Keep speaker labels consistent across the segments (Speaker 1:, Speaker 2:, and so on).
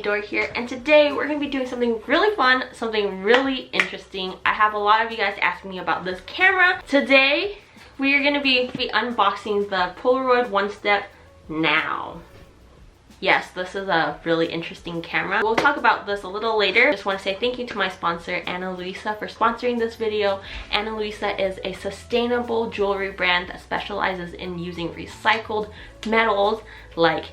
Speaker 1: Door here, and today we're going to be doing something really fun, something really interesting. I have a lot of you guys asking me about this camera. Today we are going to be unboxing the Polaroid One Step Now. Yes, this is a really interesting camera. We'll talk about this a little later. Just want to say thank you to my sponsor, Luisa, for sponsoring this video. Luisa is a sustainable jewelry brand that specializes in using recycled metals like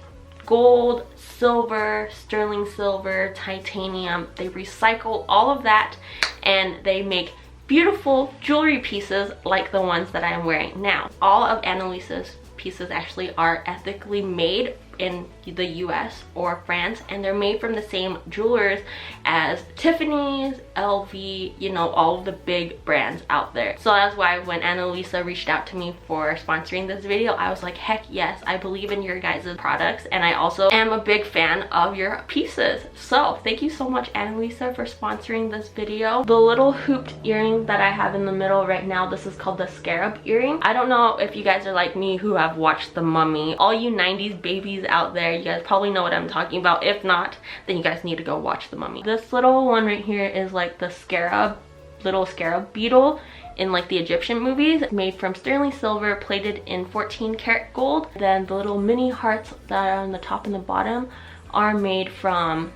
Speaker 1: gold, silver, sterling silver, titanium. They recycle all of that and they make beautiful jewelry pieces like the ones that I am wearing now. All of Luisa's pieces actually are ethically made in the US or France, and they're made from the same jewelers as Tiffany's, LV, you know, all of the big brands out there. So that's why when Luisa reached out to me for sponsoring this video, I was like, heck yes, I believe in your guys' products, and I also am a big fan of your pieces. So thank you so much, Luisa, for sponsoring this video. The little hooped earring that I have in the middle right now, this is called the Scarab Earring. I don't know if you guys are like me who have watched The Mummy. All you 90s babies out there, you guys probably know what I'm talking about. If not, then you guys need to go watch The Mummy. This little one right here is like the scarab, little scarab beetle in like the Egyptian movies, made from sterling silver plated in 14 karat gold. Then the little mini hearts that are on the top and the bottom are made from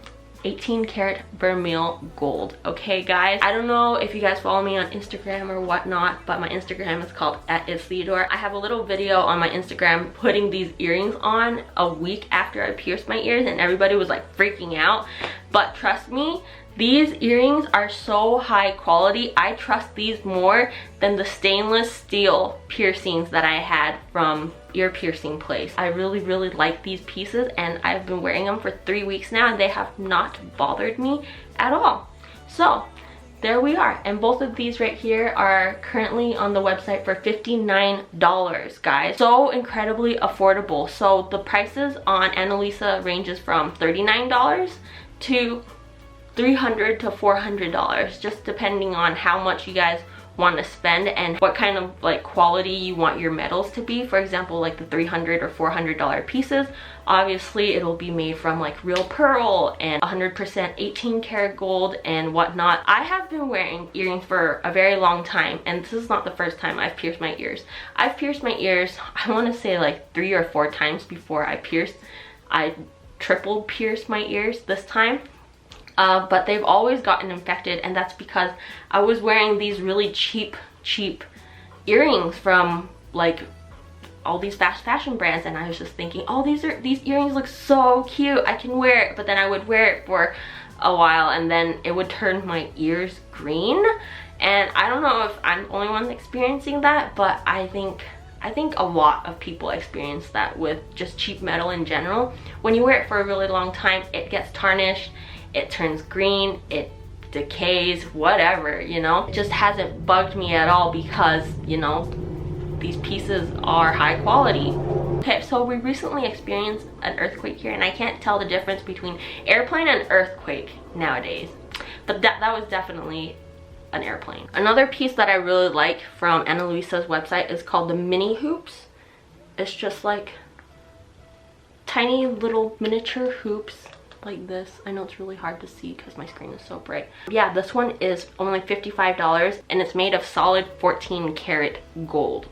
Speaker 1: 18 karat vermeil gold. Okay guys, I don't know if you guys follow me on Instagram or whatnot, but my Instagram is called @itstheodore. I have a little video on my Instagram putting these earrings on a week after I pierced my ears, and everybody was like freaking out. But trust me, these earrings are so high quality. I trust these more than the stainless steel piercings that I had from ear piercing place. I really like these pieces, and I've been wearing them for 3 weeks now, and they have not bothered me at all. So there we are, and both of these right here are currently on the website for $59, guys. So incredibly affordable. So the prices on Luisa ranges from $39 to $300 to $400, just depending on how much you guys want to spend and what kind of like quality you want your metals to be. For example, like the $300 or $400 pieces, obviously it'll be made from like real pearl and 100% 18 karat gold and whatnot. I have been wearing earrings for a very long time, and this is not the first time I've pierced my ears. I've pierced my ears, I want to say like 3 or 4 times before I triple pierced my ears this time. But they've always gotten infected, and that's because I was wearing these really cheap earrings from like all these fast fashion brands, and I was just thinking, oh, these earrings look so cute, I can wear it. But then I would wear it for a while and then it would turn my ears green, and I don't know if I'm the only one experiencing that, but I think a lot of people experience that with just cheap metal in general. When you wear it for a really long time, it gets tarnished, it turns green, it decays, whatever, you know. It just hasn't bugged me at all because, you know, these pieces are high quality. Okay, so we recently experienced an earthquake here, and I can't tell the difference between airplane and earthquake nowadays, but that was definitely an airplane. Another piece that I really like from Luisa's website is called the mini hoops. It's just like tiny little miniature hoops like this. I know it's really hard to see because my screen is so bright. Yeah, this one is only $55, and it's made of solid 14 karat gold.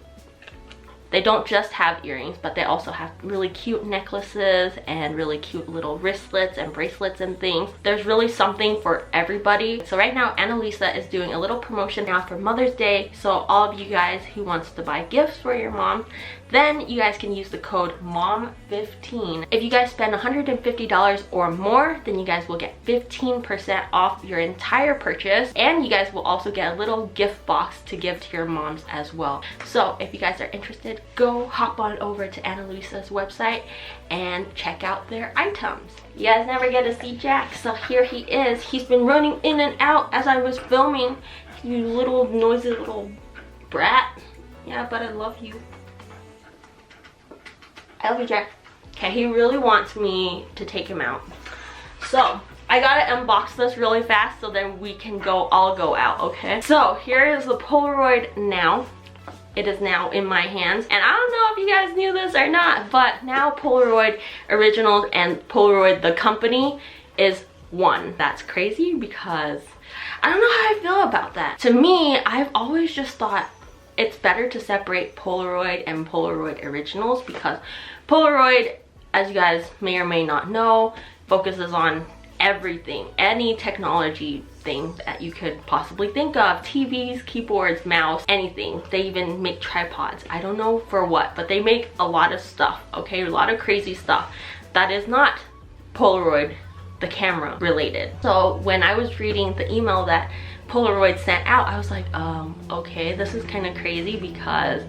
Speaker 1: They don't just have earrings, but they also have really cute necklaces and really cute little wristlets and bracelets and things. There's really something for everybody. So right now, Luisa is doing a little promotion now for Mother's Day. So all of you guys who wants to buy gifts for your mom, then you guys can use the code MOM15. If you guys spend $150 or more, then you guys will get 15% off your entire purchase, and you guys will also get a little gift box to give to your moms as well. So if you guys are interested, go hop on over to Luisa's website and check out their items. You guys never get to see Jack, so here he is. He's been running in and out as I was filming. You little noisy little brat. Yeah, but I love you. I love you, Jack. Okay, he really wants me to take him out. So I gotta unbox this really fast so then we can all go out, okay? So here is the Polaroid Now. It is now in my hands, and I don't know if you guys knew this or not, but now Polaroid Originals and Polaroid the company is 1. That's crazy because I don't know how I feel about that. To me, I've always just thought it's better to separate Polaroid and Polaroid originals, because Polaroid, as you guys may or may not know, focuses on everything, any technology thing that you could possibly think of: TVs, keyboards, mouse, anything. They even make tripods. I don't know for what, but they make a lot of stuff, okay? A lot of crazy stuff that is not Polaroid, the camera related. So when I was reading the email that Polaroid sent out, I was like, okay, this is kind of crazy, because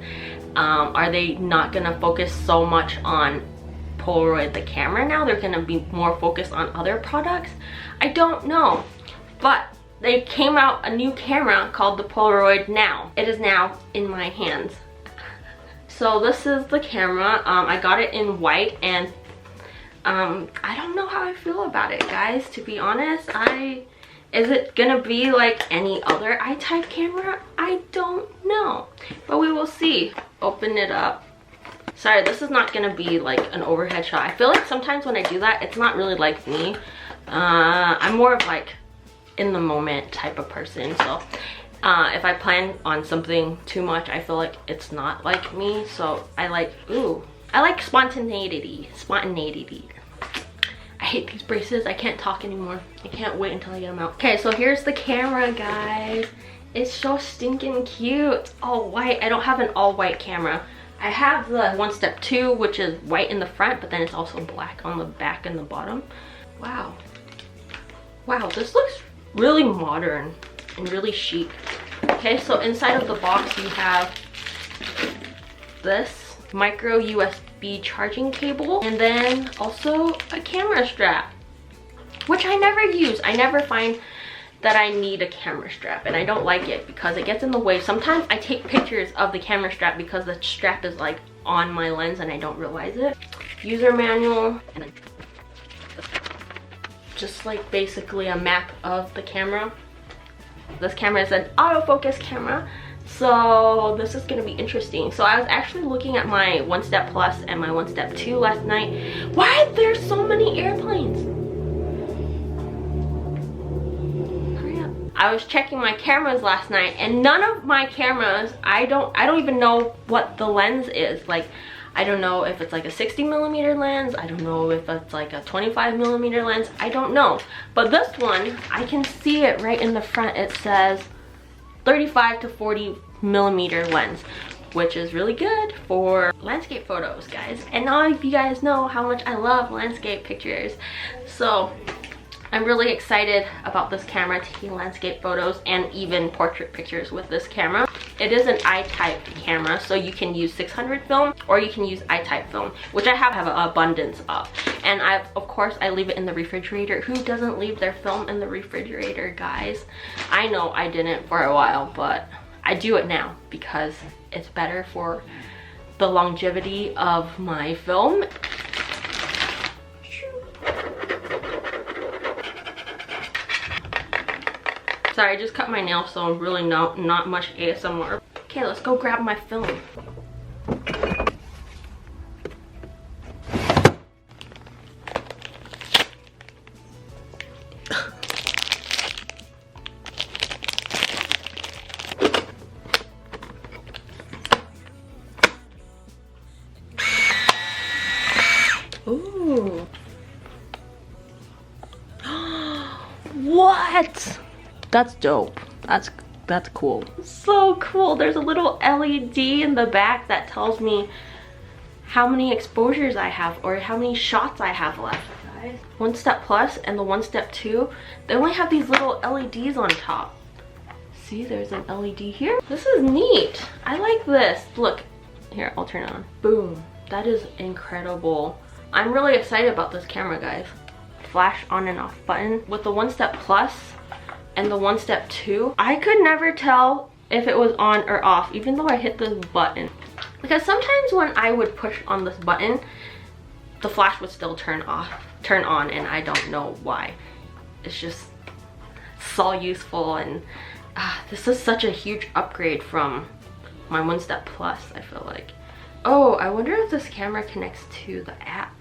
Speaker 1: are they not gonna focus so much on Polaroid the camera now? They're gonna be more focused on other products? I don't know, but they came out a new camera called the Polaroid Now. It is now in my hands. So this is the camera. I got it in white, and I don't know how I feel about it, guys, to be honest. Is it gonna be like any other I-type camera? I don't know, but we will see. Open it up. Sorry, this is not gonna be like an overhead shot. I feel like sometimes when I do that, it's not really like me. I'm more of like in the moment type of person. So if I plan on something too much, I feel like it's not like me. So I like spontaneity. I hate these braces. I can't talk anymore. I can't wait until I get them out. Okay, so here's the camera, guys. It's so stinking cute. All white. I don't have an all white camera. I have the 1 Step 2, which is white in the front, but then it's also black on the back and the bottom. Wow. Wow, this looks really modern and really chic. Okay, so inside of the box you have this micro USB charging cable, and then also a camera strap, which I never use. I never find that I need a camera strap, and I don't like it because it gets in the way. Sometimes I take pictures of the camera strap because the strap is like on my lens and I don't realize it. User manual, and then just like basically a map of the camera. This camera is an autofocus camera, so this is gonna be interesting. So I was actually looking at my 1 Step Plus and my 1 Step 2 last night. Why are there so many airplanes? I was checking my cameras last night, and none of my cameras, I don't even know what the lens is. Like, I don't know if it's like a 60mm lens. I don't know if it's like a 25mm lens. I don't know. But this one, I can see it right in the front. It says 35 to 40mm lens, which is really good for landscape photos, guys. And now you guys know how much I love landscape pictures. So I'm really excited about this camera, taking landscape photos and even portrait pictures with this camera. It is an I-type camera, so you can use 600 film or you can use I-type film, which I have an abundance of. And of course, I leave it in the refrigerator. Who doesn't leave their film in the refrigerator, guys? I know I didn't for a while, but I do it now because it's better for the longevity of my film. Sorry, I just cut my nail, so really not much ASMR. Okay, let's go grab my film. Ooh. What? That's dope. That's cool. So cool. There's a little LED in the back that tells me how many exposures I have or how many shots I have left, guys. 1 Step Plus and the 1 Step 2, they only have these little LEDs on top. See, there's an LED here. This is neat. I like this. Look, here, I'll turn it on. Boom. That is incredible. I'm really excited about this camera, guys. Flash on and off button. With the 1 Step Plus and the 1 Step 2, I could never tell if it was on or off, even though I hit this button. Because sometimes when I would push on this button, the flash would still turn on, and I don't know why. It's just so useful, and this is such a huge upgrade from my 1 Step Plus, I feel like. Oh, I wonder if this camera connects to the app.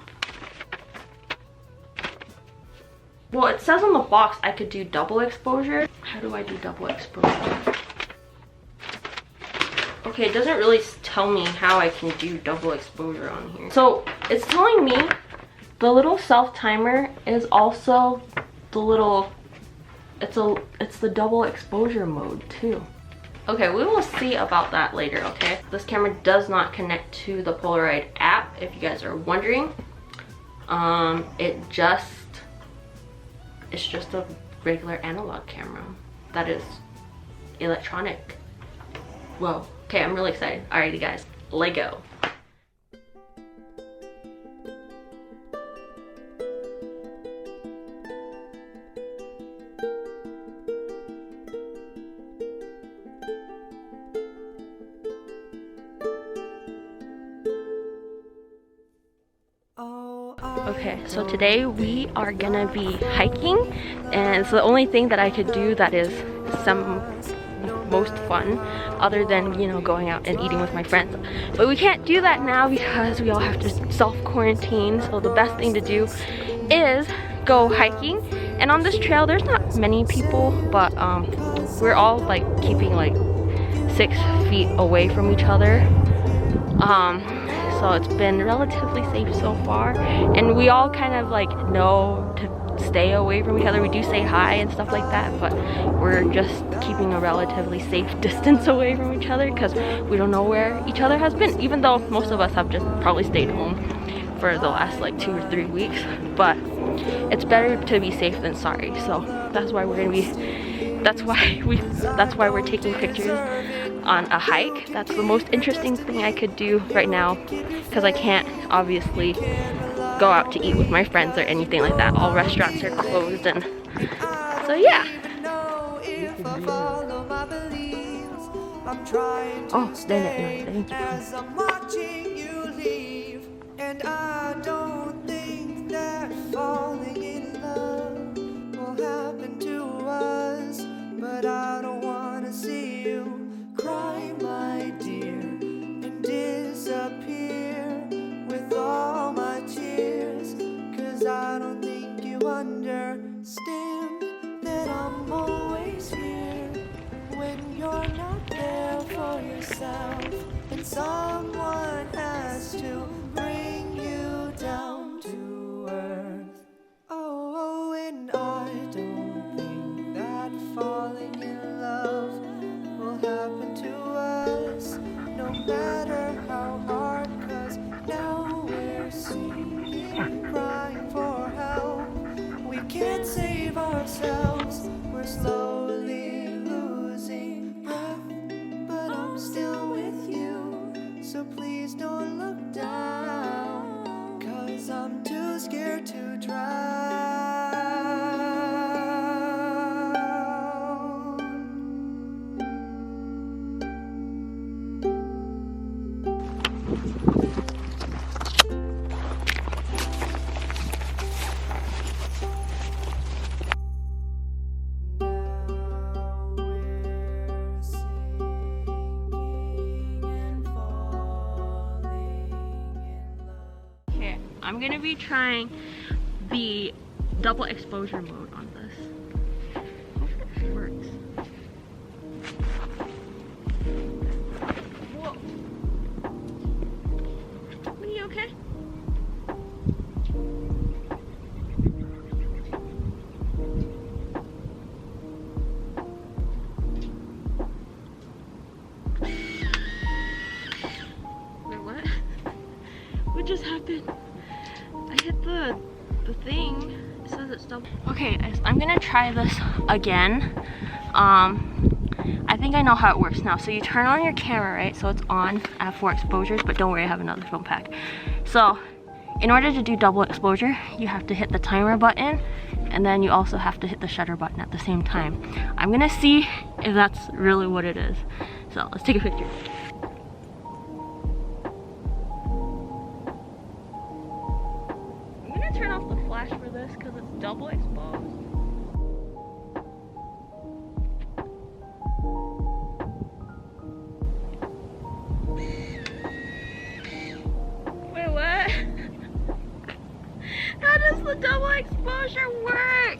Speaker 1: Well, it says on the box I could do double exposure. How do I do double exposure? Okay, it doesn't really tell me how I can do double exposure on here. So it's telling me the little self timer is also the little, it's the double exposure mode too. Okay, we will see about that later, okay? This camera does not connect to the Polaroid app, if you guys are wondering. It's just a regular analog camera that is electronic. Whoa. Okay, I'm really excited. Alrighty guys, let go. Okay, so today we are gonna be hiking, and it's the only thing that I could do that is most fun, other than, you know, going out and eating with my friends. But we can't do that now because we all have to self-quarantine, so the best thing to do is go hiking. And on this trail there's not many people, but we're all like keeping like 6 feet away from each other. So it's been relatively safe so far, and we all kind of like know to stay away from each other. We do say hi and stuff like that, but we're just keeping a relatively safe distance away from each other because we don't know where each other has been, even though most of us have just probably stayed home for the last like 2 or 3 weeks. But it's better to be safe than sorry, so that's why we're gonna be, that's why we're taking pictures on a hike. That's the most interesting thing I could do right now because I can't obviously go out to eat with my friends or anything like that. All restaurants are closed, and so yeah. Oh, thank you. And I don't think that falling in love will happen to us, but I don't wanna see you cry, my dear, and disappear with all my tears, 'cause I don't think you understand that I'm always here when you're not there for yourself, and someone has to bring you down to earth. Oh, and I don't think that falling in love will happen to us, no matter how hard, 'cause now we're sinking, crying for help. We can't save ourselves, we're slowly losing breath, but I'm still with you, so please don't look down, 'cause I'm too scared to drown. I'm gonna be trying the double exposure mode on this. Hopefully it works. Whoa. Are you okay? Wait, what? What just happened? I hit the thing. It says it's double. Okay, I'm gonna try this again. I think I know how it works now. So you turn on your camera, right? So it's on. I have 4 exposures, but don't worry, I have another film pack. So in order to do double exposure, you have to hit the timer button, and then you also have to hit the shutter button at the same time. I'm gonna see if that's really what it is. So let's take a picture. Turn off the flash for this because it's double exposed. Wait, what? How does the double exposure work?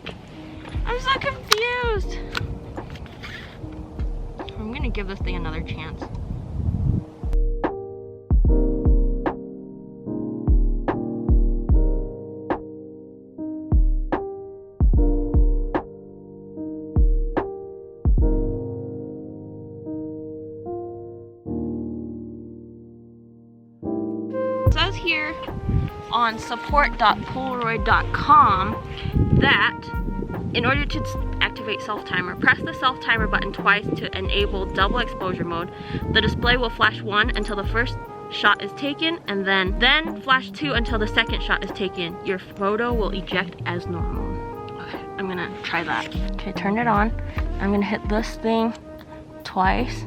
Speaker 1: I'm so confused. I'm gonna give this thing another chance. It says here on support.polaroid.com that in order to activate self-timer, press the self-timer button twice to enable double exposure mode. The display will flash 1 until the first shot is taken, and then flash 2 until the second shot is taken. Your photo will eject as normal. Okay, I'm gonna try that. Okay, turn it on. I'm gonna hit this thing twice.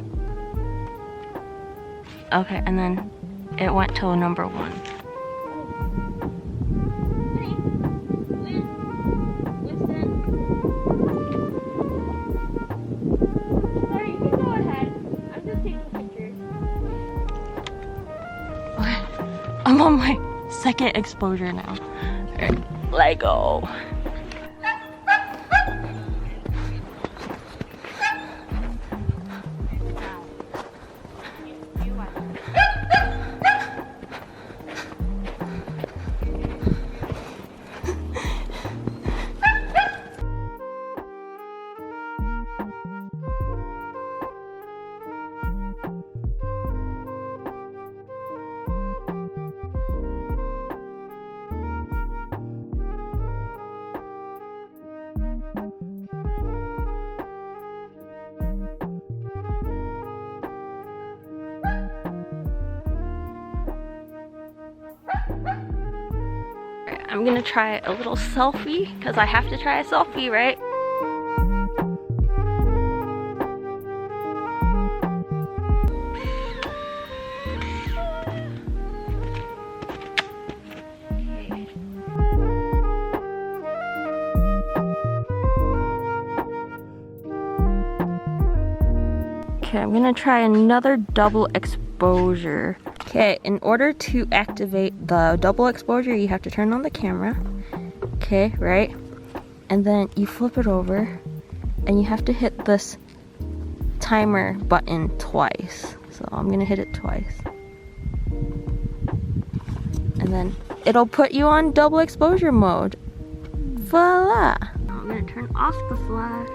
Speaker 1: Okay, and then it went to number 1. I'm on my second exposure now. Alright, let go. I'm gonna try a little selfie, because I have to try a selfie, right? Okay, I'm gonna try another double exposure. Okay, in order to activate the double exposure, you have to turn on the camera. Okay, right? And then you flip it over, and you have to hit this timer button twice. So I'm gonna hit it twice. And then it'll put you on double exposure mode. Voila! I'm gonna turn off the flash.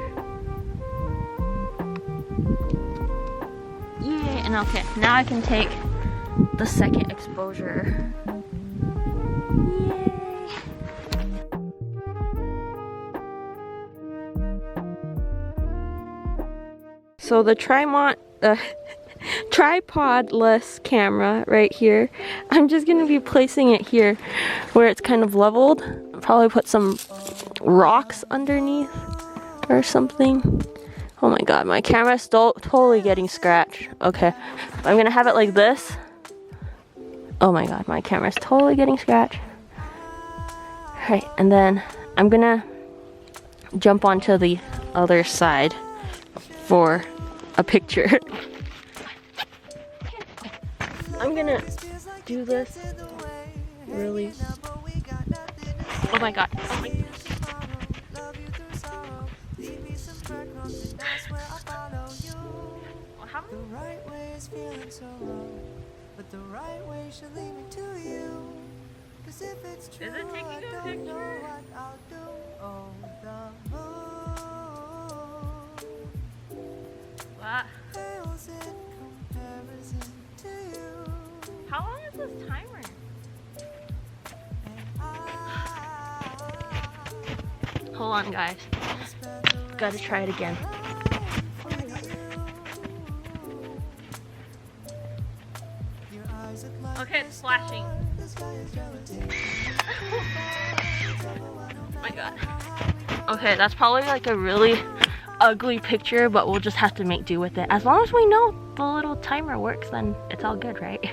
Speaker 1: Yay! And okay, now I can take the second exposure. Yay! So the tripodless camera right here, I'm just gonna be placing it here where it's kind of leveled. I'll probably put some rocks underneath or something. Oh my god, my camera's totally getting scratched. Okay, I'm gonna have it like this. Oh my god, my camera's totally getting scratched. Alright, and then I'm gonna jump onto the other side for a picture. I'm gonna do this really. Oh my god. Oh my god.
Speaker 2: The right way is feeling so wrong, but the right way should lead me to you. 'Cause if it's true, I don't know what I'll do. Oh, the moon fails in comparison to you.
Speaker 1: How long is this timer? Hold on, guys. Gotta try it again. Okay, it's flashing. Oh my god. Okay, that's probably like a really ugly picture, but we'll just have to make do with it. As long as we know the little timer works, then it's all good, right?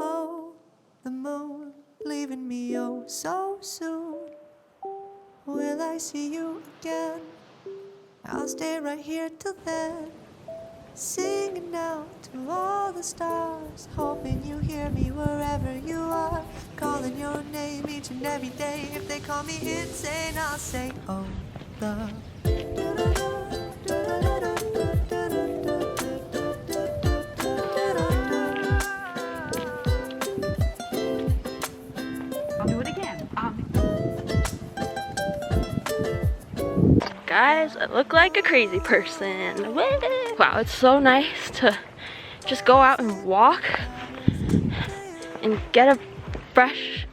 Speaker 2: Oh, the I see you again, I'll stay right here till then, singing out to all the stars, hoping you hear me wherever you are, calling your name each and every day. If they call me insane, I'll say, oh, love.
Speaker 3: I'll do it again.
Speaker 1: Guys, I look like a crazy person. Wow, it's so nice to just go out and walk and get a breath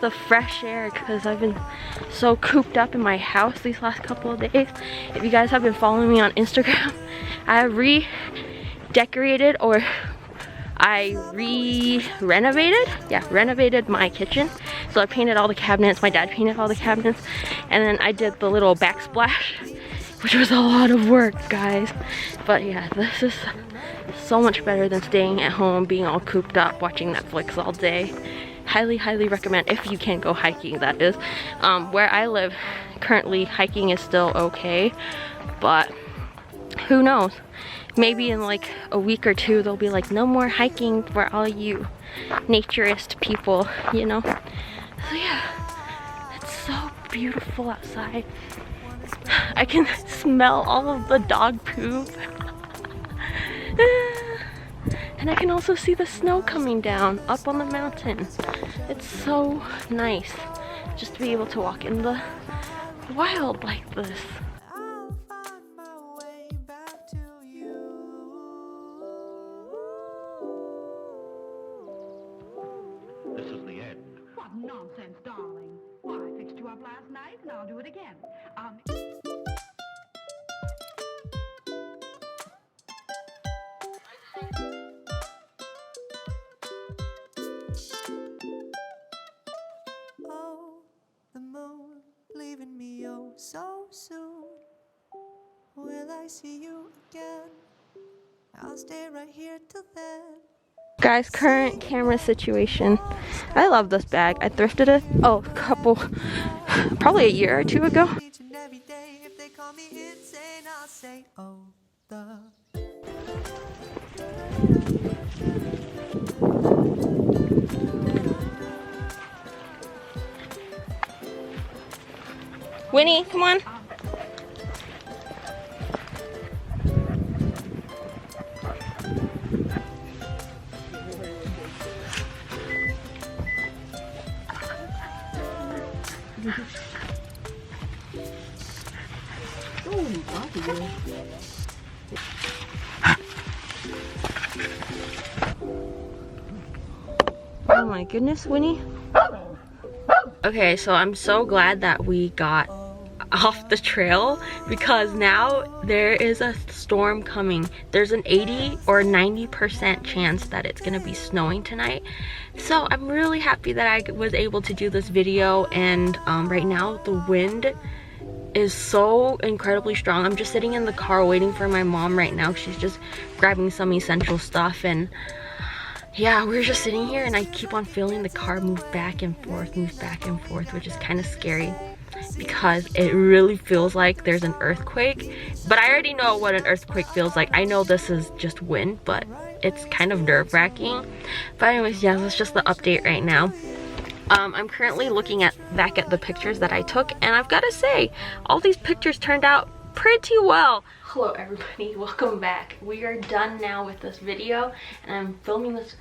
Speaker 1: of fresh air, because I've been so cooped up in my house these last couple of days. If you guys have been following me on Instagram, I have redecorated, or I renovated my kitchen. So I painted all the cabinets, my dad painted all the cabinets, and then I did the little backsplash, which was a lot of work, guys. But yeah, this is so much better than staying at home, being all cooped up, watching Netflix all day. Highly, highly recommend, if you can go hiking, that is. Where I live currently, hiking is still okay, but who knows? Maybe in like a week or two, they'll be like, no more hiking for all you naturist people, you know? So yeah, it's so beautiful outside. I can smell all of the dog poop. And I can also see the snow coming down up on the mountain. It's so nice just to be able to walk in the wild like this.
Speaker 2: I'll find my way back to you.
Speaker 4: This is the end.
Speaker 3: What nonsense, darling. Well, I fixed you up last night, and I'll do it again.
Speaker 2: Oh, the moon leaving me oh so soon. Will I see you again? I'll stay right here till then.
Speaker 1: Guys, current camera situation. I love this bag. I thrifted it, probably a year or two ago.
Speaker 2: Each and every day, if they call me insane, I'll say, oh, the.
Speaker 1: Winnie, come on. Oh my goodness, Winnie. Okay, so I'm so glad that we got off the trail, because now there is a storm coming. There's an 80 or 90% chance that it's gonna be snowing tonight. So I'm really happy that I was able to do this video, and right now the wind is so incredibly strong. I'm just sitting in the car waiting for my mom right now. She's just grabbing some essential stuff, and yeah, we're just sitting here and I keep on feeling the car move back and forth, which is kind of scary, because it really feels like there's an earthquake. But I already know what an earthquake feels like. I know this is just wind, but it's kind of nerve-wracking. But anyways, yeah, that's just the update right now. I'm currently looking back at the pictures that I took, and I've got to say, all these pictures turned out pretty well. Hello everybody, welcome back. We are done now with this video, and I'm filming this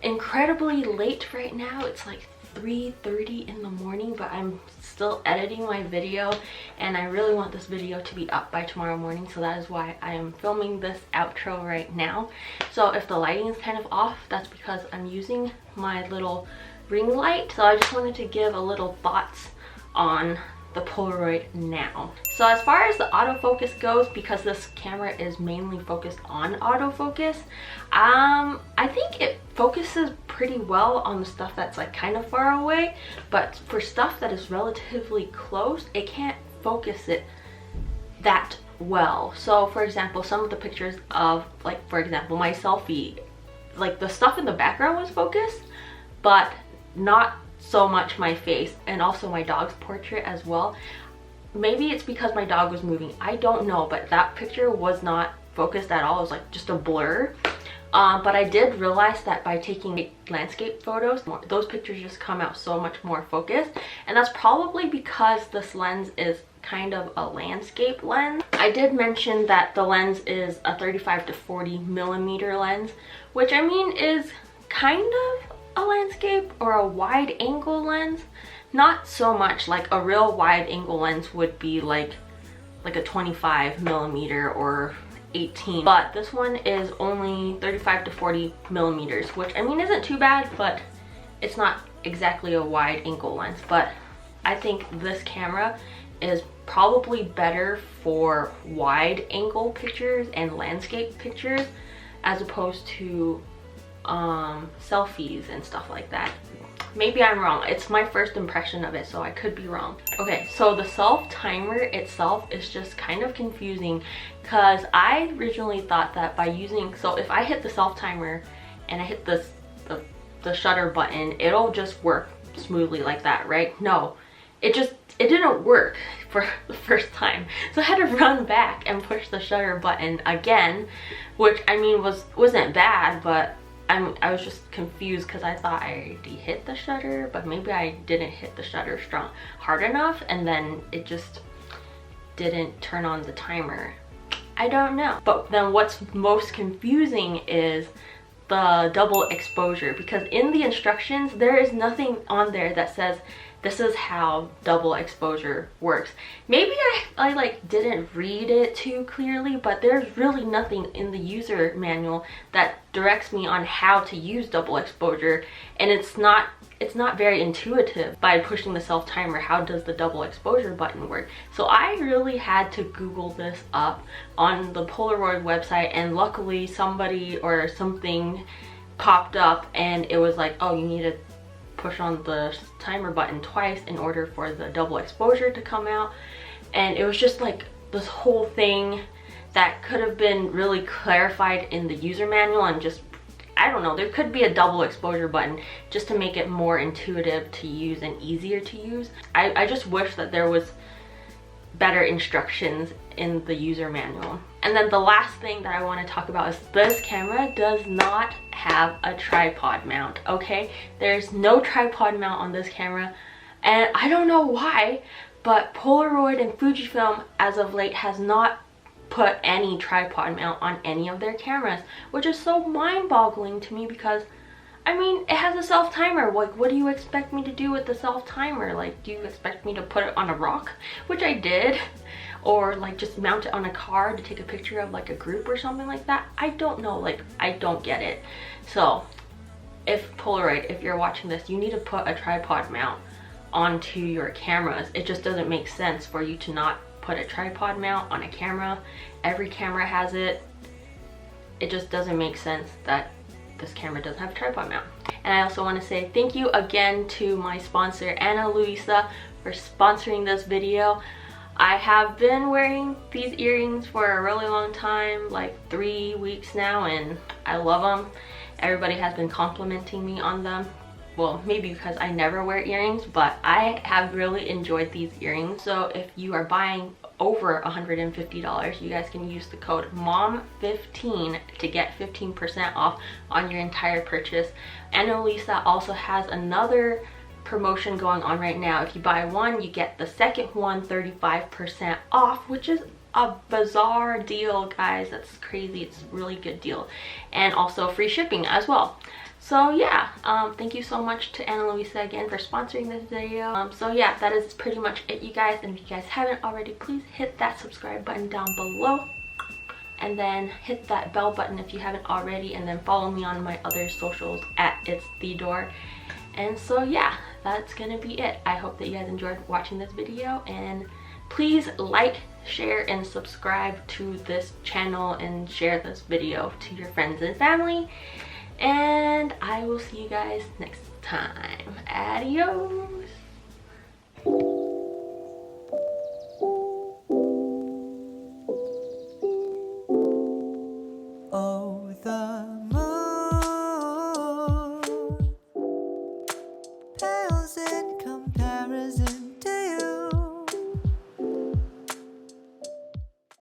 Speaker 1: incredibly late right now. It's like 3:30 in the morning, but I'm still editing my video, and I really want this video to be up by tomorrow morning, so that is why I am filming this outro right now. So if the lighting is kind of off, that's because I'm using my little ring light. So I just wanted to give a little thoughts on the Polaroid now. So as far as the autofocus goes, because this camera is mainly focused on autofocus, I think it focuses pretty well on the stuff that's like kind of far away, but for stuff that is relatively close, it can't focus it that well. So for example, some of the pictures of, like, for example, my selfie, like the stuff in the background was focused, but not so much my face and also my dog's portrait as well. Maybe it's because my dog was moving, I don't know, but that picture was not focused at all. It was like just a blur. But I did realize that by taking landscape photos, those pictures just come out so much more focused, and that's probably because this lens is kind of a landscape lens. I did mention that the lens is a 35 to 40 millimeter lens, which I mean is kind of a landscape or a wide angle lens. Not so much. Like a real wide angle lens would be like a 25 millimeter or 18, but this one is only 35 to 40 millimeters, which I mean isn't too bad, but it's not exactly a wide angle lens. But I think this camera is probably better for wide angle pictures and landscape pictures as opposed to selfies and stuff like that. Maybe I'm wrong. It's my first impression of it, so I could be wrong. Okay, so the self timer itself is just kind of confusing because I originally thought that by using, so if I hit the self timer and I hit the shutter button, it'll just work smoothly like that, right? No, it didn't work for the first time. So I had to run back and push the shutter button again, which I mean wasn't bad, but I was just confused because I thought I already hit the shutter, but maybe I didn't hit the shutter hard enough, and then it just didn't turn on the timer. I don't know. But then what's most confusing is the double exposure, because in the instructions there is nothing on there that says this is how double exposure works. Maybe I like didn't read it too clearly, but there's really nothing in the user manual that directs me on how to use double exposure, and it's not very intuitive. By pushing the self timer, how does the double exposure button work? So I really had to Google this up on the Polaroid website, and luckily somebody or something popped up and it was like, oh, you need to push on the timer button twice in order for the double exposure to come out. And it was just like this whole thing that could have been really clarified in the user manual, and just, I don't know, there could be a double exposure button just to make it more intuitive to use and easier to use. I just wish that there was better instructions in the user manual. And then the last thing that I want to talk about is this camera does not have a tripod mount, okay? There's no tripod mount on this camera, and I don't know why, but Polaroid and Fujifilm as of late has not put any tripod mount on any of their cameras, which is so mind-boggling to me because I mean, it has a self timer. Like, what do you expect me to do with the self timer? Like, do you expect me to put it on a rock, which I did, or like just mount it on a car to take a picture of like a group or something like that? I don't know. Like, I don't get it. So if Polaroid, if you're watching this, you need to put a tripod mount onto your cameras. It just doesn't make sense for you to not put a tripod mount on a camera. Every camera has it. It just doesn't make sense that this camera doesn't have a tripod mount. And I also want to say thank you again to my sponsor Ana Luisa for sponsoring this video. I have been wearing these earrings for a really long time, like 3 weeks now, and I love them. Everybody has been complimenting me on them. Well, maybe because I never wear earrings, but I have really enjoyed these earrings. So if you are buying over $150, you guys can use the code MOM15 to get 15% off on your entire purchase. Ana Luisa also has another promotion going on right now. If you buy one, you get the second one 35% off, which is a bizarre deal, guys. That's crazy. It's a really good deal, and also free shipping as well. So yeah, thank you so much to Ana Luisa again for sponsoring this video. So yeah, that is pretty much it, you guys. And if you guys haven't already, please hit that subscribe button down below, and then hit that bell button if you haven't already, and then follow me on my other socials at It's The Door. And so yeah, that's gonna be it. I hope that you guys enjoyed watching this video, and please like, share, and subscribe to this channel, and share this video to your friends and family. And I will see you guys next time. Adios.